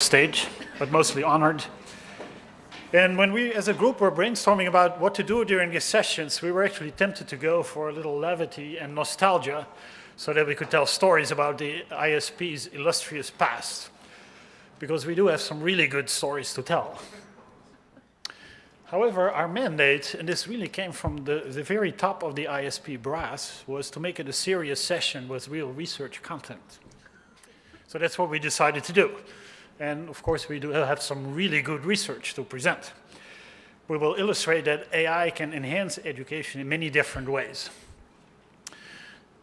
stage, but mostly honored. And when we, as a group, were brainstorming about what to do during these sessions, we were actually tempted to go for a little levity and nostalgia so that we could tell stories about the ISP's illustrious past, because we do have some really good stories to tell. However, our mandate, and this really came from the very top of the ISP brass, was to make it a serious session with real research content. So that's what we decided to do. And of course, we do have some really good research to present. We will illustrate that AI can enhance education in many different ways.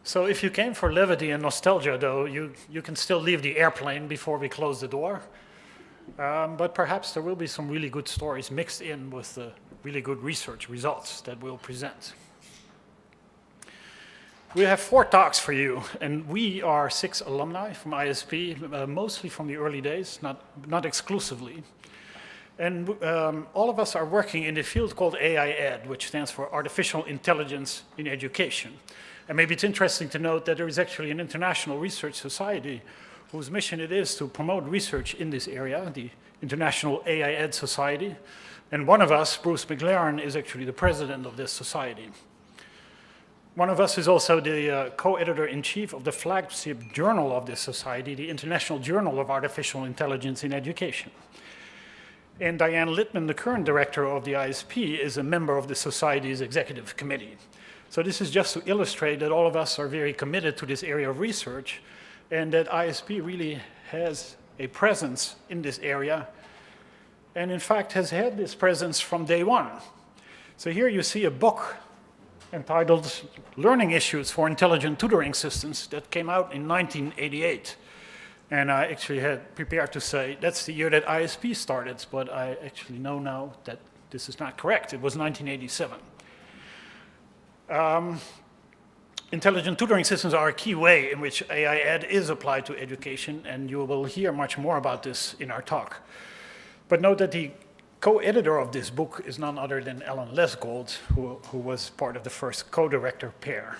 So if you came for levity and nostalgia, though, you can still leave the airplane before we close the door. But perhaps there will be some really good stories mixed in with the really good research results that we'll present. We have 4 talks for you, and we are 6 alumni from ISP, mostly from the early days, not exclusively. And all of us are working in a field called AI Ed, which stands for Artificial Intelligence in Education. And maybe it's interesting to note that there is actually an international research society whose mission it is to promote research in this area, the International AI Ed Society. And one of us, Bruce McLaren, is actually the president of this society. One of us is also the co-editor-in-chief of the flagship journal of this society, the International Journal of Artificial Intelligence in Education. And Diane Littman, the current director of the ISP, is a member of the society's executive committee. So this is just to illustrate that all of us are very committed to this area of research, and that ISP really has a presence in this area, and in fact has had this presence from day one. So here you see a book entitled Learning Issues for Intelligent Tutoring Systems that came out in 1988. And I actually had prepared to say that's the year that ISP started, but I actually know now that this is not correct. It was 1987. Intelligent tutoring systems are a key way in which AI Ed is applied to education, and you will hear much more about this in our talk. But note that the co-editor of this book is none other than Alan Lesgold, who was part of the first co-director pair.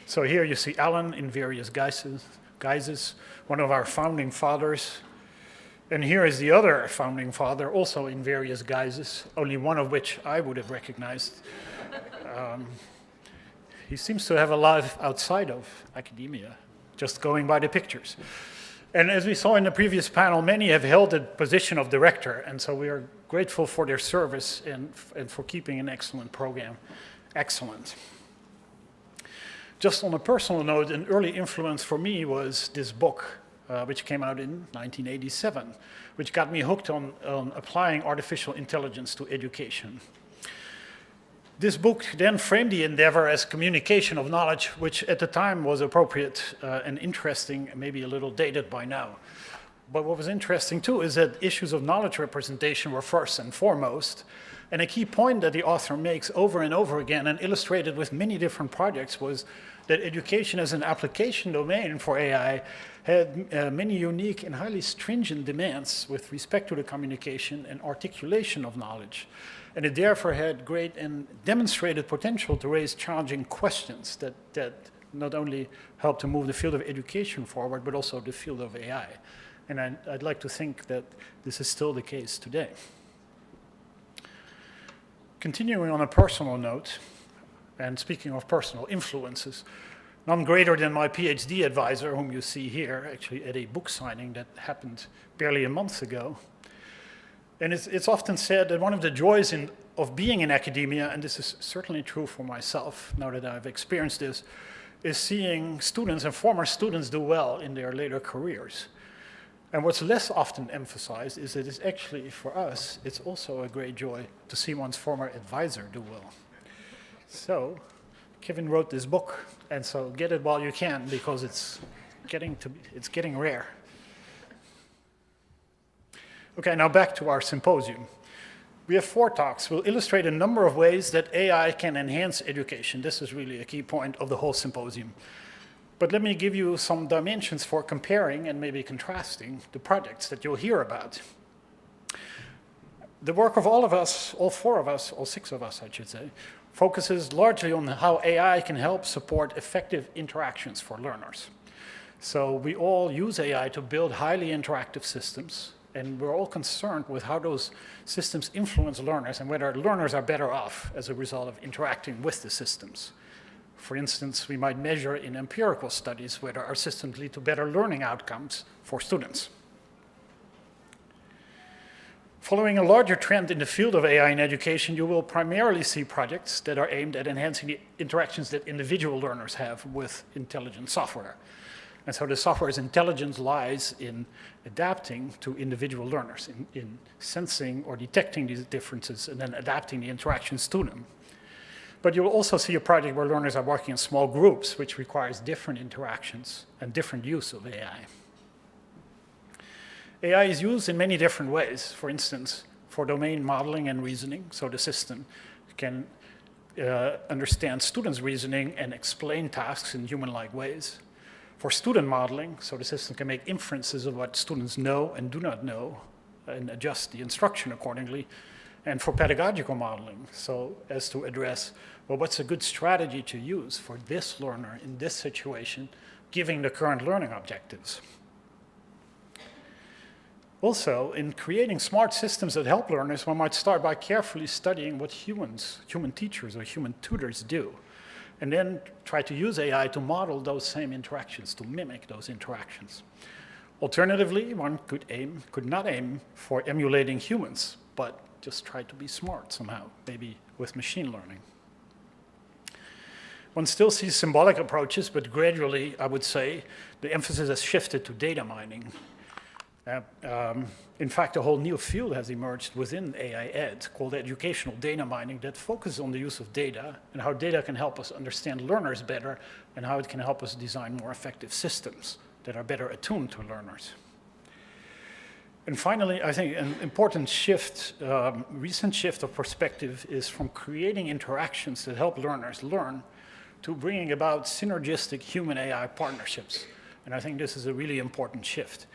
So here you see Alan in various guises, one of our founding fathers. And here is the other founding father, also in various guises, only one of which I would have recognized. He seems to have a life outside of academia, just going by the pictures. And as we saw in the previous panel, many have held the position of director, and so we are grateful for their service and for keeping an excellent program excellent. Just on a personal note, an early influence for me was this book, which came out in 1987, which got me hooked on applying artificial intelligence to education. This book then framed the endeavor as communication of knowledge, which at the time was appropriate and interesting, maybe a little dated by now. But what was interesting too is that issues of knowledge representation were first and foremost. And a key point that the author makes over and over again and illustrated with many different projects was that education as an application domain for AI had many unique and highly stringent demands with respect to the communication and articulation of knowledge. And it therefore had great and demonstrated potential to raise challenging questions that not only help to move the field of education forward, but also the field of AI. And I'd like to think that this is still the case today. Continuing on a personal note, and speaking of personal influences, none greater than my PhD advisor, whom you see here, actually at a book signing that happened barely a month ago. And it's often said that one of the joys of being in academia, and this is certainly true for myself, now that I've experienced this, is seeing students and former students do well in their later careers. And what's less often emphasized is that it's actually, for us, it's also a great joy to see one's former advisor do well. So, Kevin wrote this book, and so get it while you can, because it's getting rare. Okay, now back to our symposium. We have 4 talks. We'll illustrate a number of ways that AI can enhance education. This is really a key point of the whole symposium. But let me give you some dimensions for comparing and maybe contrasting the projects that you'll hear about. The work of all of us, all 4 of us, all 6 of us, I should say, focuses largely on how AI can help support effective interactions for learners. So we all use AI to build highly interactive systems, and we're all concerned with how those systems influence learners and whether learners are better off as a result of interacting with the systems. For instance, we might measure in empirical studies whether our systems lead to better learning outcomes for students. Following a larger trend in the field of AI in education, you will primarily see projects that are aimed at enhancing the interactions that individual learners have with intelligent software. And so the software's intelligence lies in adapting to individual learners, in sensing or detecting these differences and then adapting the interactions to them. But you'll also see a project where learners are working in small groups, which requires different interactions and different use of AI. AI is used in many different ways. For instance, for domain modeling and reasoning, so the system can understand students' reasoning and explain tasks in human-like ways. For student modeling, so the system can make inferences of what students know and do not know and adjust the instruction accordingly. And for pedagogical modeling, so as to address, well, what's a good strategy to use for this learner in this situation, given the current learning objectives. Also, in creating smart systems that help learners, one might start by carefully studying what human teachers or human tutors do, and then try to use AI to model those same interactions, to mimic those interactions. Alternatively, one could not aim for emulating humans, but just try to be smart somehow, maybe with machine learning. One still sees symbolic approaches, but gradually, I would say, the emphasis has shifted to data mining. In fact, a whole new field has emerged within AI Ed called educational data mining that focuses on the use of data and how data can help us understand learners better and how it can help us design more effective systems that are better attuned to learners. And finally, I think an important shift, recent shift of perspective is from creating interactions that help learners learn to bringing about synergistic human-AI partnerships. And I think this is a really important shift.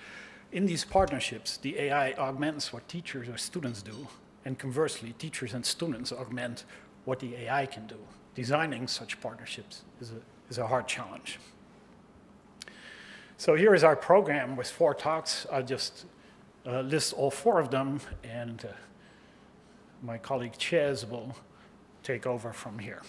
In these partnerships, the AI augments what teachers or students do, and conversely, teachers and students augment what the AI can do. Designing such partnerships is a hard challenge. So here is our program with 4 talks. I'll just list all 4 of them, and my colleague Ches will take over from here.